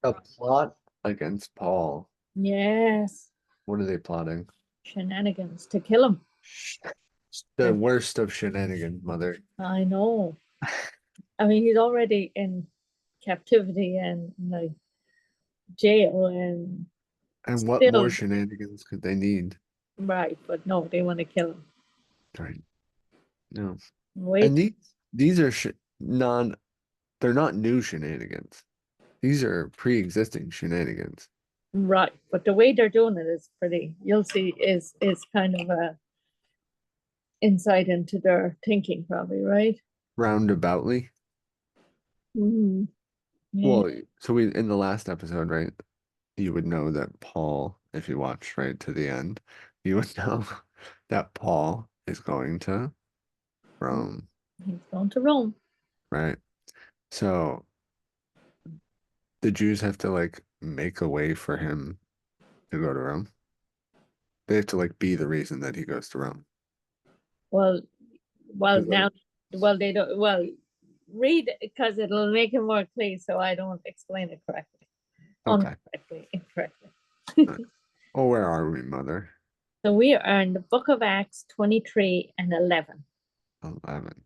A plot against Paul. Yes, What are they plotting? shenanigans to kill him. The Like, worst of shenanigans, mother. I know. I mean, he's already in captivity and like jail and And what more still shenanigans could they need? right, but no, they want to kill him. Right. No. And Wait, these are non they're not new shenanigans. These are pre-existing shenanigans. right, but the way they're doing it is pretty. You'll see, is kind of a insight into their thinking, probably, right? Roundaboutly. Mm, yeah. Well, so we in the last episode, right? You would know that Paul, if you watched right to the end, you would know that Paul is going to Rome, He's going to Rome. right? So the Jews have to like make a way for him to go to Rome. They have to like be the reason that he goes to Rome. Well, well Because like, now, well they don't. Well, read because it'll make it more clear, so I don't explain it correctly, okay. incorrectly. Oh, where are we, mother? So we are in the Book of Acts 23 and 11. 11.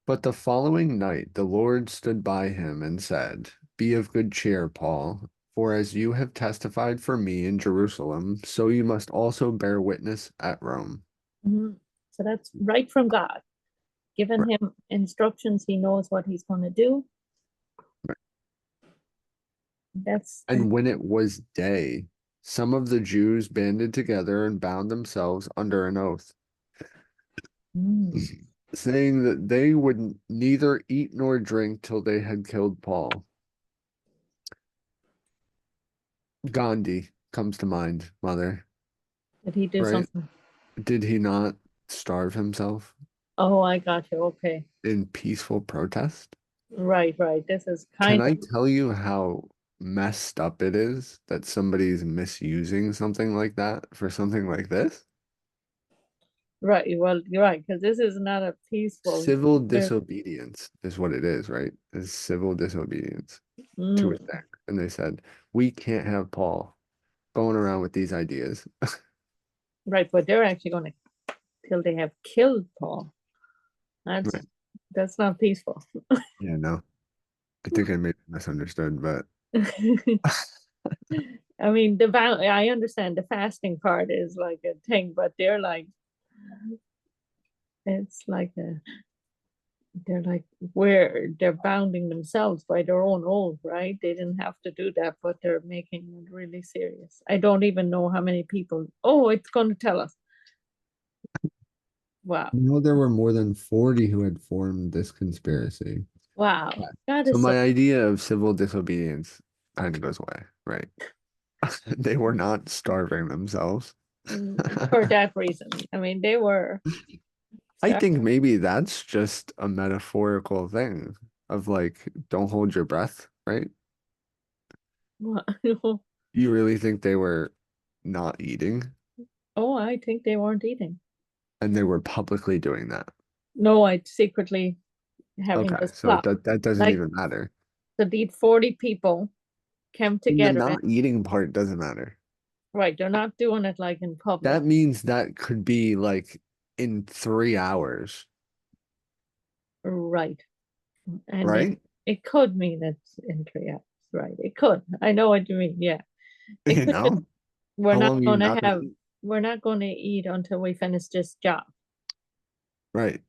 But the following night the Lord stood by him and said, Be of good cheer, Paul, for as you have testified for me in Jerusalem, so you must also bear witness at Rome. Mhm. So that's right from God, given Right, him instructions. He knows what he's going to do. right. That's And when it was day, some of the Jews banded together and bound themselves under an oath, mm, saying that they would neither eat nor drink till they had killed Paul. Gandhi comes to mind, mother, did he do right? something? Did he not starve himself Oh, I got you. Okay. in peaceful protest? Right, right. This is Can kind I of tell you how messed up it is that somebody's misusing something like that for something like this? right. Well, you're right, because this is not a peaceful. Civil There's, disobedience is what it is, right? Is civil disobedience to a mm, thing. And they said, we can't have Paul going around with these ideas. right, but they're actually going to till they have killed Paul. That's Right. that's not peaceful. Yeah, no. I think I may have misunderstood, but I mean, I understand the fasting part is like a thing, but they're like, it's like a, they're like where they're bounding themselves by their own oath, right? They didn't have to do that, but they're making it really serious. I don't even know how many people. Oh, it's going to tell us. Wow, there were more than 40 who had formed this conspiracy. wow, Yeah. that So is so. my idea of civil disobedience kind of goes away, right? They were not starving themselves. For that reason. I mean, they were. I Start, think maybe that's just a metaphorical thing of like, don't hold your breath, right? You really think they were not eating oh, I think they weren't eating. and they were publicly doing that. No, I secretly having Okay, this so plot. that doesn't Like even matter. so these 40 people came The together and not eating part doesn't matter. right, they're not doing it like in public. That means that could be like in 3 hours, Right. And right? it could mean it's in 3 hours, right? It could. I know what you mean. Yeah. It You could just know, we're how not long are you gonna not gonna have eat? we're not gonna eat until we finish this job. Right.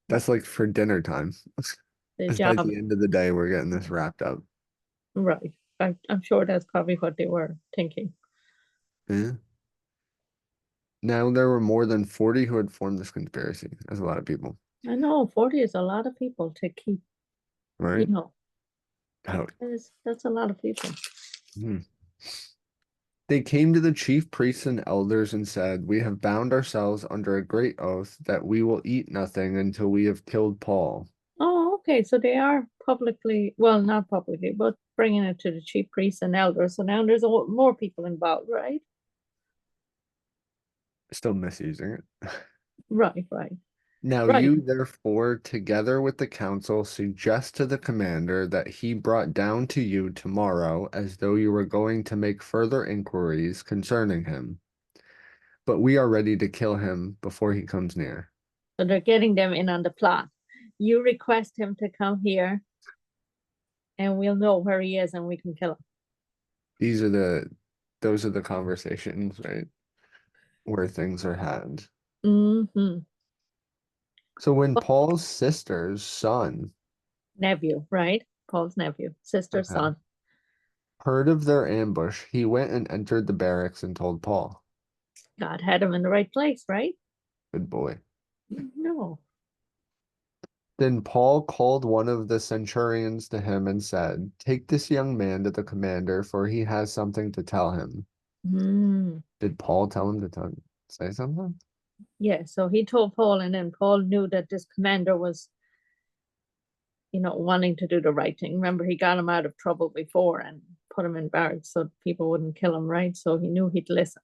That's like for dinner time. The It's by job, the end of the day, we're getting this wrapped up. right. I'm sure that's probably what they were thinking. Yeah. Now there were more than 40 who had formed this conspiracy. That's a lot of people, I know 40 is a lot of people to keep, you right? know, Oh. that's a lot of people. Hmm. They came to the chief priests and elders and said, We have bound ourselves under a great oath that we will eat nothing until we have killed Paul. Oh, okay. So they are publicly, well, not publicly, but bringing it to the chief priests and elders. So now there's more people involved, right? Still misusing it. Right, right. Now Right. you therefore, together with the council, suggest to the commander that he brought down to you tomorrow as though you were going to make further inquiries concerning him. But we are ready to kill him before he comes near. So they're getting them in on the plot. You request him to come here and we'll know where he is and we can kill him. These are those are the conversations, right? Where things are had. Mm-hmm. So when But Paul's sister's son, nephew, right? Paul's nephew, sister, okay, son. heard of their ambush, he went and entered the barracks and told Paul. God had him in the right place, right? Good boy. No. Then Paul called one of the centurions to him and said, take this young man to the commander, for he has something to tell him. Mm. Did Paul tell him to say something? Yeah, so he told Paul, and then Paul knew that this commander was, wanting to do the right thing. Remember, he got him out of trouble before and put him in barracks so people wouldn't kill him, right? So he knew he'd listen.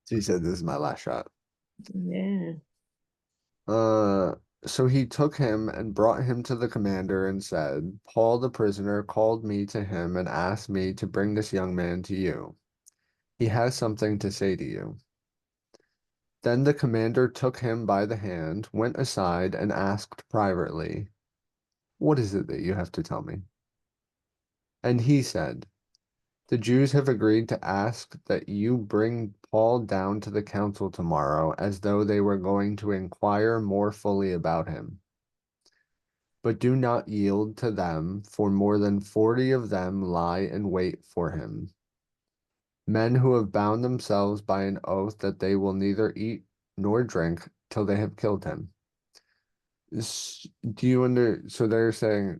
So he said, this is my last shot. Yeah. Uh, so he took him and brought him to the commander and said, Paul the prisoner called me to him and asked me to bring this young man to you. He has something to say to you. Then the commander took him by the hand, went aside, and asked privately, what is it that you have to tell me? And he said, the Jews have agreed to ask that you bring Paul down to the council tomorrow as though they were going to inquire more fully about him. But do not yield to them, for more than 40 of them lie in wait for him. Men who have bound themselves by an oath that they will neither eat nor drink till they have killed him. Do you so they're saying,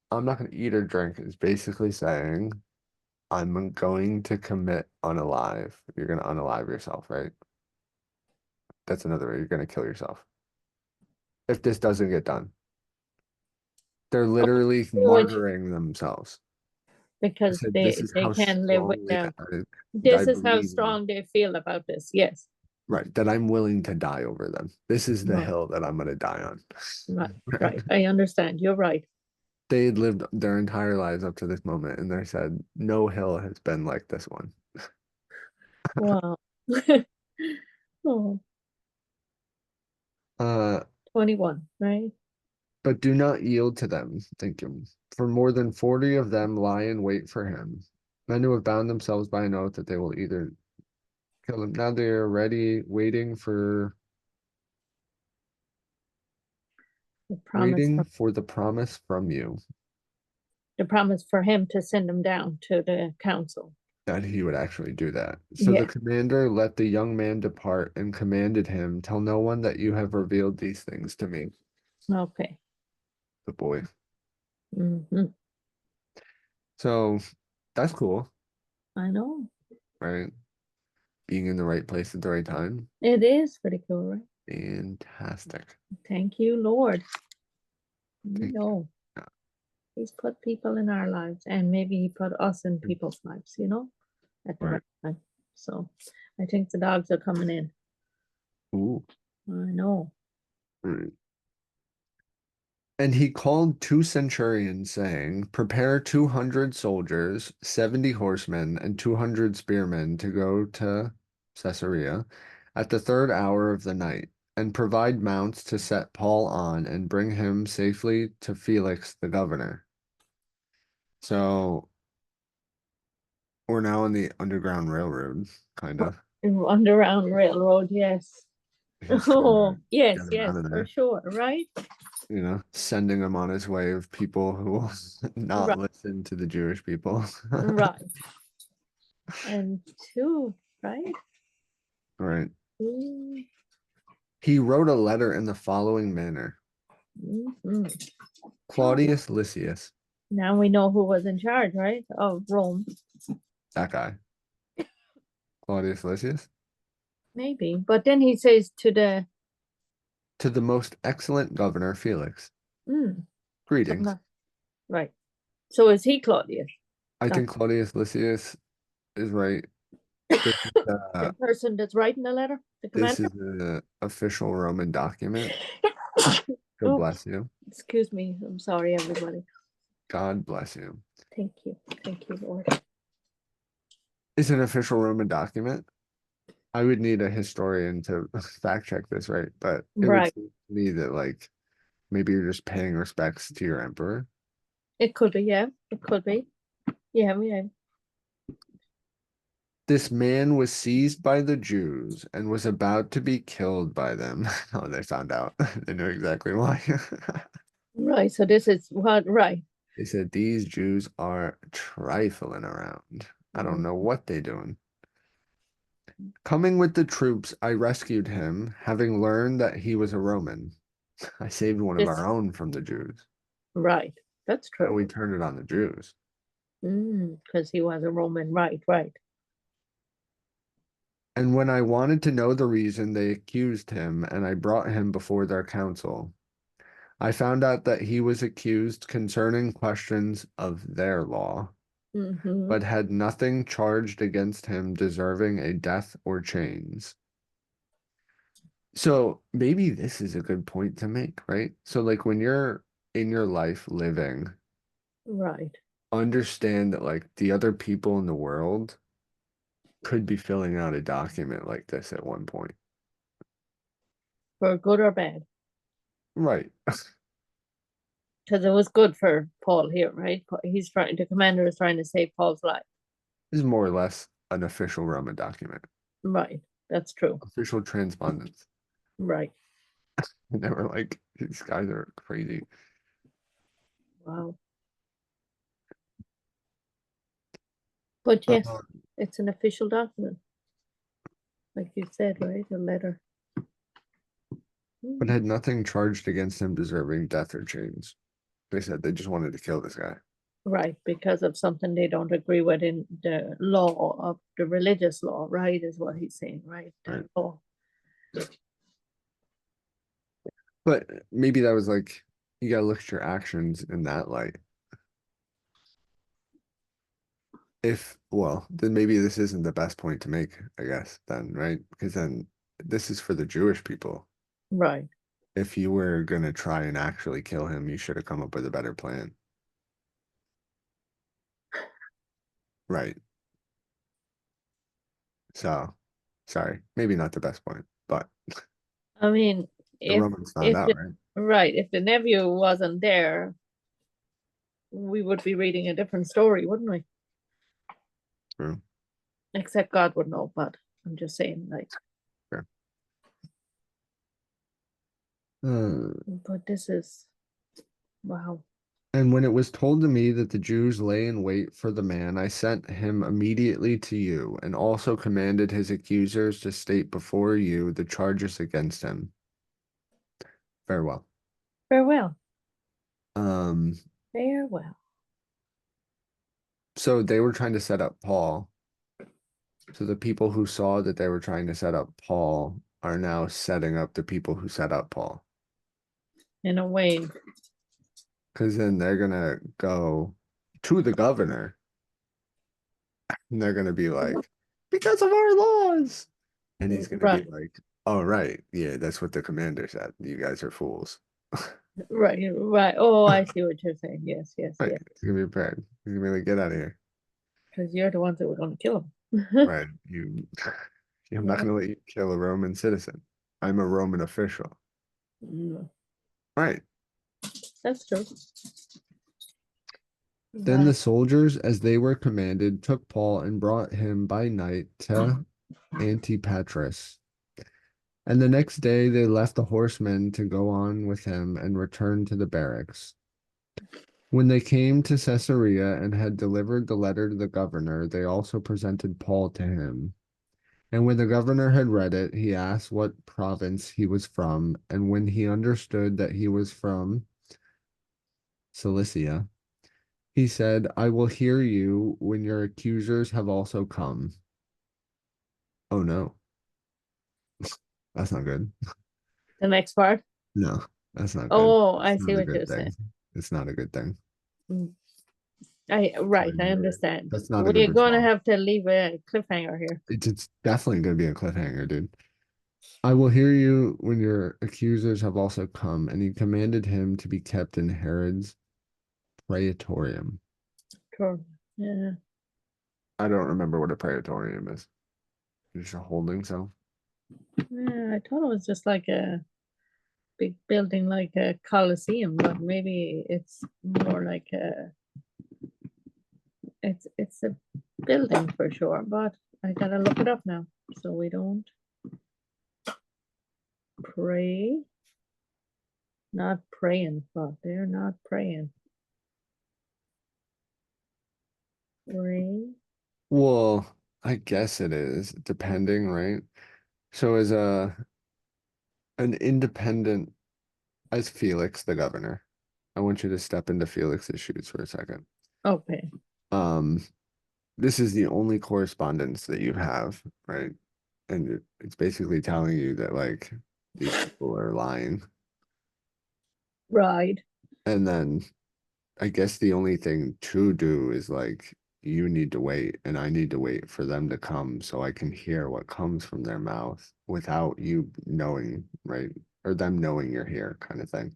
I'm not going to eat or drink, is basically saying, I'm going to commit unalive. You're going to unalive yourself, right? That's another way you're going to kill yourself. If this doesn't get done, they're literally Which martyring themselves. I because said, this they is they how can't live strongly without. I This is how believe in, strong they feel about this. Yes. right, that I'm willing to die over them. This is the Right. hill that I'm going to die on. Right. Right? Right. I understand. You're right. They had lived their entire lives up to this moment, and they said, no hill has been like this one. Wow. Oh, Uh, 21, right? but do not yield to them, thank you. For more than 40 of them lie in wait for him, men who have bound themselves by an oath that they will either kill him. Now they are ready, The promise waiting from for the promise from you the promise for him to send them down to the council. that he would actually do that. So the Yeah. commander let the young man depart and commanded him, tell no one that you have revealed these things to me, Okay. the boy. Hmm. So that's cool, I know. right? Being in the right place at the right time. It is pretty cool, right? Fantastic. Thank you, Lord. You Thank know, you. He's put people in our lives, and maybe He put us in Yeah. people's lives, at the Right. right time. So I think the dogs are coming in. Ooh. I know. Right. And he called two centurions, saying, prepare 200 soldiers, 70 horsemen, and 200 spearmen to go to Caesarea at the third hour of the night, and provide mounts to set Paul on and bring him safely to Felix the governor. So we're now on the Underground Railroad, kind of. Underground Railroad, yes. He's trying to Oh, yes, get him out yes, of for there, sure, right? sending him on his way of people who will not Right, listen to the Jewish people. right. And two, right? Right. Mm, He wrote a letter in the following manner. mhm. Oh, Claudius Lysias, now we know who was in charge, right? Of Rome, that guy. Claudius Lysias, maybe. But then he says to the, to the most excellent governor Felix. mm, so Greetings. not, right. So is he Claudius? I Not, think Claudius Lysias is right. This is, The person that's writing the letter, the this commander. is an official Roman document. God Oh, bless you. excuse me. I'm sorry, everybody. God bless you. Thank you. Thank you, Lord. It's an official Roman document. I would need a historian to fact check this, right? But it would Right. seem to me that like maybe you're just paying respects to your emperor. It could be, yeah. It could be. Yeah, yeah. This man was seized by the Jews and was about to be killed by them. Oh, they found out. They knew exactly why. Right. So this is what, right. They said these Jews are trifling around. I don't Mm. know what they doing. Coming with the troops, I rescued him, having learned that he was a Roman. I saved one of This, our own from the Jews. right. That's Now true. we turned it on the Jews. Because he was a Roman. Right, right. And when I wanted to know the reason, they accused him, and I brought him before their council. I found out that he was accused concerning questions of their law, Mm-hmm. but had nothing charged against him deserving a death or chains. So maybe this is a good point to make, right? So, like, when you're in your life living, Right. understand that, like, the other people in the world could be filling out a document like this at one point. For good or bad. Right. Because it was good for Paul here, right? The commander is trying to save Paul's life. This is more or less an official Roman document, Right. That's true. official transpondence. Right. And they were like, these guys are crazy. Wow. But yes, Uh, it's an official document, like you said, right? A letter. but Mm. had nothing charged against him deserving death or chains. They said they just wanted to kill this guy. Right, because of something they don't agree with in the law of the religious law, right? Is what he's saying, right? Right. The law. But maybe that was like, you gotta look at your actions in that light. If, well, then maybe this isn't the best point to make, I guess, then, right? Because then this is for the Jewish people. Right. If you were gonna try and actually kill him, you should have come up with a better plan. Right. So, sorry, maybe not the best point, but I mean, the if Romans found if out, the right? right, if the nephew wasn't there, we would be reading a different story, wouldn't we? True. Except God would know, but I'm just saying, like, Fair. Uh, but this is wow. and when it was told to me that the Jews lay in wait for the man, I sent him immediately to you, and also commanded his accusers to state before you the charges against him. Farewell. Farewell. Um, Farewell. so they were trying to set up Paul. So the people who saw that they were trying to set up Paul are now setting up the people who set up Paul. In a way. Because then they're gonna go to the governor and they're gonna be like, because of our laws. And he's gonna be Right. like, oh right, yeah, that's what the commander said. You guys are fools. Right. Right. Oh, I see what you're saying. Yes, yes, Right. yes. He's gonna be prepared. He's gonna be like, get out of here. Because you're the ones that were going to kill him. Right. You I'm not Yeah. gonna let you kill a Roman citizen. I'm a Roman official. Mm, Right. that's true. Then Wow. the soldiers, as they were commanded, took Paul and brought him by night to Antipatris. And the next day they left the horsemen to go on with him and returned to the barracks. When they came to Caesarea and had delivered the letter to the governor, they also presented Paul to him. And when the governor had read it, he asked what province he was from, and when he understood that he was from Cilicia, he said, I will hear you when your accusers have also come. Oh no, that's not good. The next part. No, that's not good. Oh, It's I see not a what good you're saying. thing. It's not a good thing. Mm. Right, I Sorry, understand. that's not a good We're gonna response. have to leave a cliffhanger here. It's definitely going to be a cliffhanger, dude. I will hear you when your accusers have also come, and he commanded him to be kept in Herod's praetorium. Sure. Yeah. I don't remember what a praetorium is. Just a holding cell. Yeah, I thought it was just like a big building like a coliseum, but maybe it's more like a it's a building for sure, but I gotta look it up now so we don't pray. Not praying, but they're not praying. Pray. Well, I guess it is, depending, right? So as an independent, as Felix, the governor, I want you to step into Felix's shoes for a second. Okay. Um, this is the only correspondence that you have, right? And it's basically telling you that like these people are lying. Right. And then I guess the only thing to do is like you need to wait and I need to wait for them to come so I can hear what comes from their mouth without you knowing, right? Or them knowing you're here, kind of thing.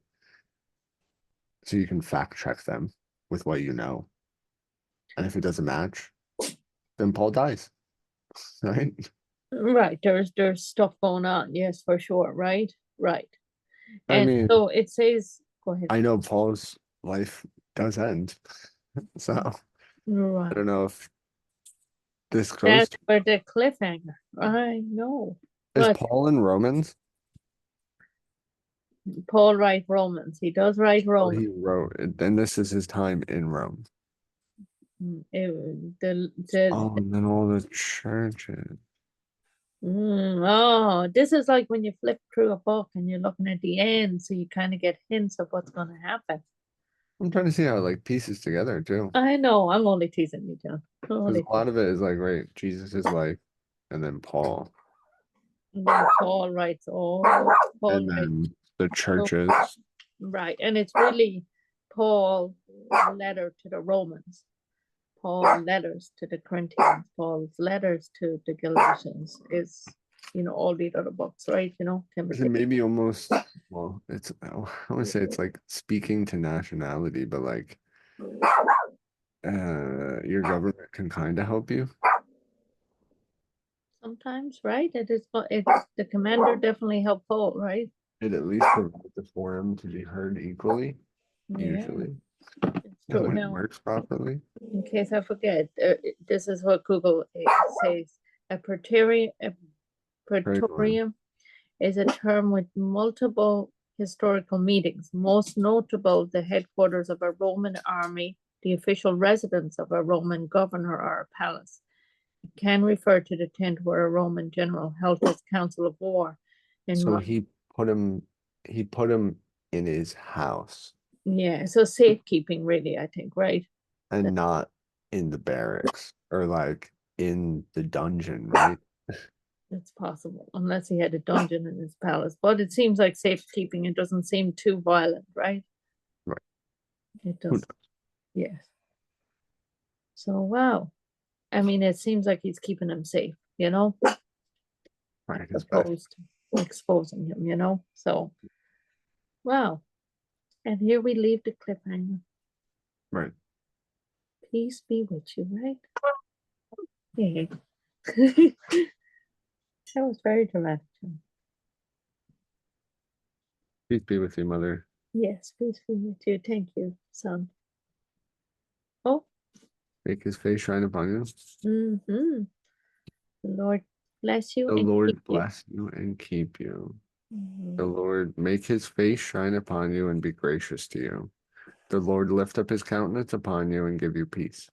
So you can fact check them with what you know. And if it doesn't match, then Paul dies, right? Right. There's stuff going on. Yes, for sure. Right. Right. I And mean, so it says, go ahead. I know Paul's life does end. So I Right. don't know if this goes That's to, for the cliffhanger. I know. is But Paul in Romans? Paul write Romans. He does write Or Romans. he wrote, and this is his time in Rome. Oh, and then all the churches. This is like when you flip through a book and you're looking at the end, so you kind of get hints of what's going to happen. I'm trying to see how it like pieces together too. I know. I'm only teasing you, John. I'm Because only a lot teasing. of it is like, right, Jesus' life, and then Paul, And then Paul writes. Oh, Paul and writes. then the Oh, churches. right, and it's really Paul's letter to the Romans. Paul's letters to the Corinthians, Paul's letters to the Galatians is, all these other books, right? Is it Timothy. maybe almost, well, it's, I want to say it's like speaking to nationality, but like your government can kind of help you. Sometimes, right? It's the commander definitely helped Paul, right? It at least provides a forum to be heard equally, Yeah, usually, it's true. when it Now, works properly. in case I forget, this is what Google says. A Very cool. praetorium is a term with multiple historical meanings, most notable the headquarters of a Roman army, the official residence of a Roman governor or a palace. It can refer to the tent where a Roman general held his council of war. In So mo- he put him in his house yeah, so safekeeping, really, I think, right? and not in the barracks or like in the dungeon, right? That's possible, unless he had a dungeon in his palace. But it seems like safekeeping. It doesn't seem too violent, right? Right. It Who does. knows? Yes. So wow. I mean, it seems like he's keeping him safe, Right, his best. opposed to exposing him, So wow. And here we leave the cliffhanger. Right. Peace be with you, right? Yeah. That was very dramatic. Peace be with you, mother. Yes, peace be with you. Thank you, son. Oh, Make his face shine upon you. mm-hmm. The Lord bless you The and keep Lord you. bless you and keep you. The Mhm. Lord make his face shine upon you and be gracious to you. The Lord lift up his countenance upon you and give you peace.